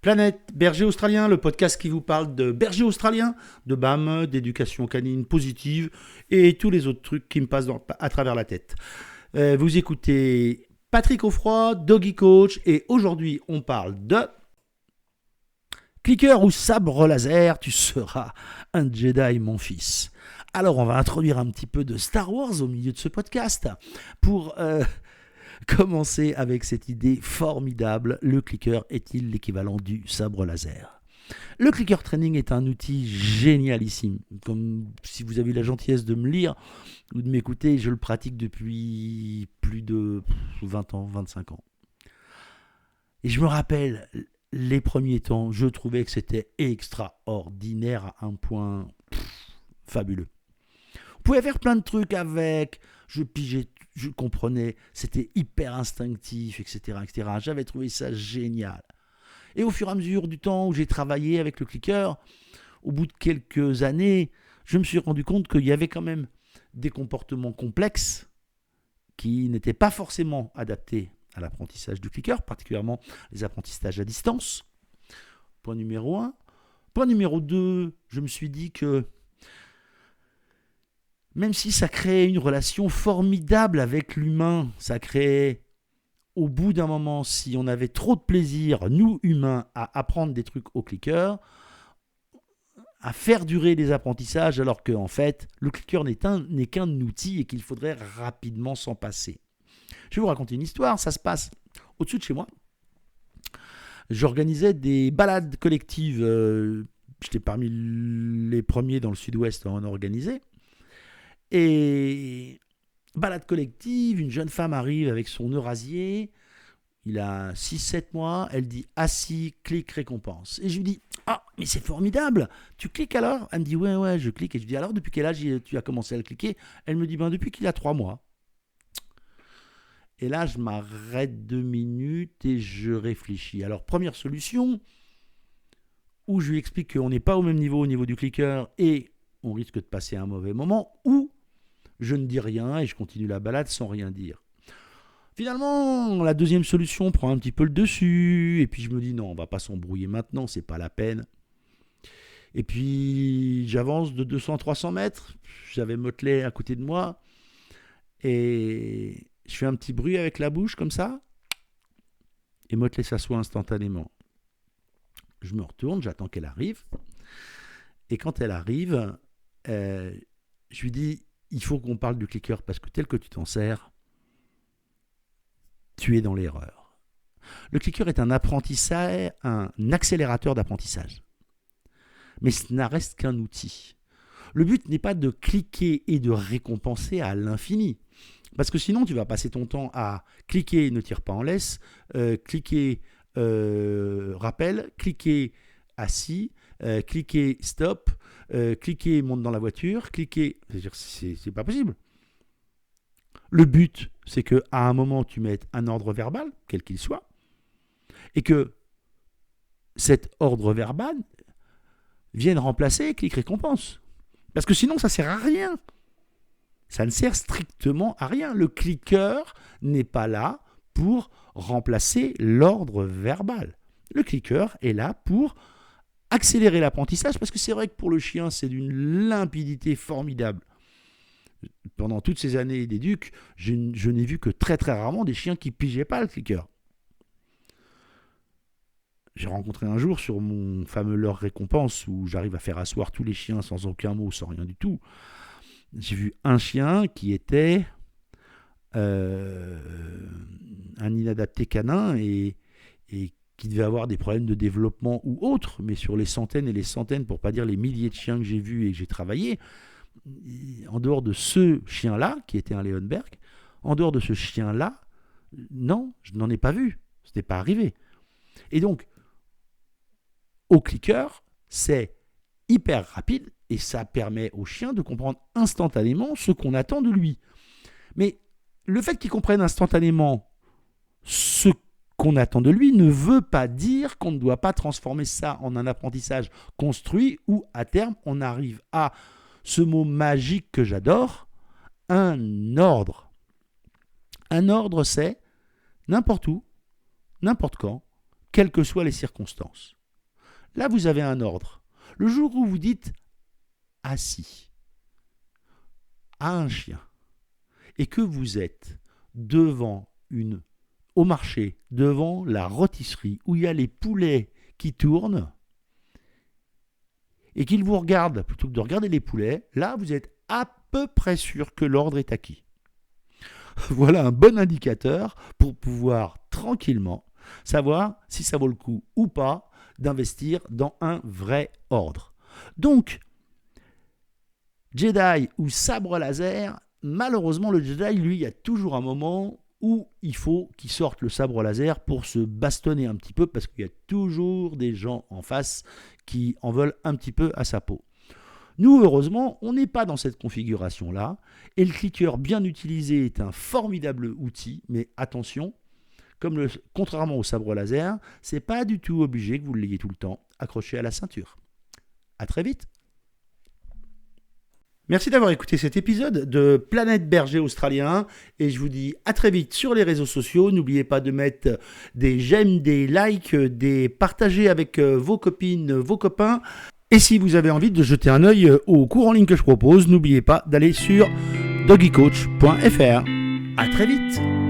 Planète Berger Australien, le podcast qui vous parle de berger australien, de BAM, d'éducation canine positive et tous les autres trucs qui me passent à travers la tête. Vous écoutez Patrick Offroy, Doggy Coach, et aujourd'hui on parle de cliqueur ou sabre laser, tu seras un Jedi mon fils. Alors on va introduire un petit peu de Star Wars au milieu de ce podcast pour commencer avec cette idée formidable. Le clicker est-il l'équivalent du sabre laser ? Le clicker training est un outil génialissime. Comme si vous avez la gentillesse de me lire ou de m'écouter, je le pratique depuis plus de 20 ans, 25 ans. Et je me rappelle, les premiers temps, je trouvais que c'était extraordinaire à un point fabuleux. Vous pouvez faire plein de trucs avec, je pigeais, je comprenais, c'était hyper instinctif, etc., etc. J'avais trouvé ça génial. Et au fur et à mesure du temps où j'ai travaillé avec le clicker, au bout de quelques années, je me suis rendu compte qu'il y avait quand même des comportements complexes qui n'étaient pas forcément adaptés à l'apprentissage du clicker, particulièrement les apprentissages à distance. Point numéro 1. Point numéro 2, je me suis dit que même si ça créait une relation formidable avec l'humain, ça créait au bout d'un moment, si on avait trop de plaisir, nous humains, à apprendre des trucs au clicker, à faire durer les apprentissages, alors qu'en fait, le clicker n'est qu'un outil et qu'il faudrait rapidement s'en passer. Je vais vous raconter une histoire, ça se passe au-dessus de chez moi. J'organisais des balades collectives, j'étais parmi les premiers dans le sud-ouest à en organiser. Et balade collective, une jeune femme arrive avec son eurasier, il a 6-7 mois, elle dit assis, clic, récompense. Et je lui dis, ah, mais c'est formidable, tu cliques alors ? Elle me dit, ouais, je clique. Et je dis, alors depuis quel âge tu as commencé à le cliquer ? Elle me dit, depuis qu'il a 3 mois. Et là, je m'arrête 2 minutes et je réfléchis. Alors, première solution, où je lui explique qu'on n'est pas au même niveau du clicker et on risque de passer un mauvais moment, ou je ne dis rien et je continue la balade sans rien dire. Finalement, la deuxième solution prend un petit peu le dessus, et puis je me dis non, on va pas s'embrouiller maintenant, c'est pas la peine. Et puis j'avance de 200-300 mètres, j'avais Motley à côté de moi, et je fais un petit bruit avec la bouche comme ça, et Motley s'assoit instantanément. Je me retourne, j'attends qu'elle arrive, et quand elle arrive, je lui dis, il faut qu'on parle du clicker parce que tel que tu t'en sers, tu es dans l'erreur. Le clicker est un apprentissage, un accélérateur d'apprentissage. Mais ce n'a reste qu'un outil. Le but n'est pas de cliquer et de récompenser à l'infini. Parce que sinon, tu vas passer ton temps à cliquer, ne tire pas en laisse, cliquer rappel, cliquer assis, cliquer stop, cliquer monte dans la voiture, cliquer... C'est pas possible. Le but, c'est qu'à un moment, tu mettes un ordre verbal, quel qu'il soit, et que cet ordre verbal vienne remplacer clic récompense. Parce que sinon, ça ne sert à rien. Ça ne sert strictement à rien. Le clicker n'est pas là pour remplacer l'ordre verbal. Le clicker est là pour accélérer l'apprentissage, parce que c'est vrai que pour le chien, c'est d'une limpidité formidable. Pendant toutes ces années d'éduc, je n'ai vu que très très rarement des chiens qui ne pigeaient pas le clicker. J'ai rencontré un jour sur mon fameux leurre récompense où j'arrive à faire asseoir tous les chiens sans aucun mot, sans rien du tout. J'ai vu un chien qui était un inadapté canin et qui devait avoir des problèmes de développement ou autres, mais sur les centaines et les centaines, pour ne pas dire les milliers de chiens que j'ai vus et que j'ai travaillé, en dehors de ce chien-là, qui était un Leonberg, en dehors de ce chien-là, non, je n'en ai pas vu. Ce n'est pas arrivé. Et donc, au clicker, c'est hyper rapide et ça permet au chien de comprendre instantanément ce qu'on attend de lui. Mais le fait qu'il comprenne instantanément ce qu'on attend de lui ne veut pas dire qu'on ne doit pas transformer ça en un apprentissage construit où, à terme, on arrive à ce mot magique que j'adore, un ordre. Un ordre, c'est n'importe où, n'importe quand, quelles que soient les circonstances. Là, vous avez un ordre. Le jour où vous dites assis à un chien et que vous êtes au marché, devant la rôtisserie où il y a les poulets qui tournent et qu'il vous regarde plutôt que de regarder les poulets, là, vous êtes à peu près sûr que l'ordre est acquis. Voilà un bon indicateur pour pouvoir tranquillement savoir si ça vaut le coup ou pas d'investir dans un vrai ordre. Donc, Jedi ou sabre laser, malheureusement le Jedi, lui, il y a toujours un moment où il faut qu'il sorte le sabre laser pour se bastonner un petit peu parce qu'il y a toujours des gens en face qui en veulent un petit peu à sa peau. Nous, heureusement, on n'est pas dans cette configuration-là et le cliqueur bien utilisé est un formidable outil, mais attention, contrairement au sabre laser, c'est pas du tout obligé que vous l'ayez tout le temps accroché à la ceinture. À très vite. Merci d'avoir écouté cet épisode de Planète Berger Australien et je vous dis à très vite sur les réseaux sociaux. N'oubliez pas de mettre des j'aime, des likes, des partager avec vos copines, vos copains. Et si vous avez envie de jeter un œil aux cours en ligne que je propose, n'oubliez pas d'aller sur doggycoach.fr. À très vite.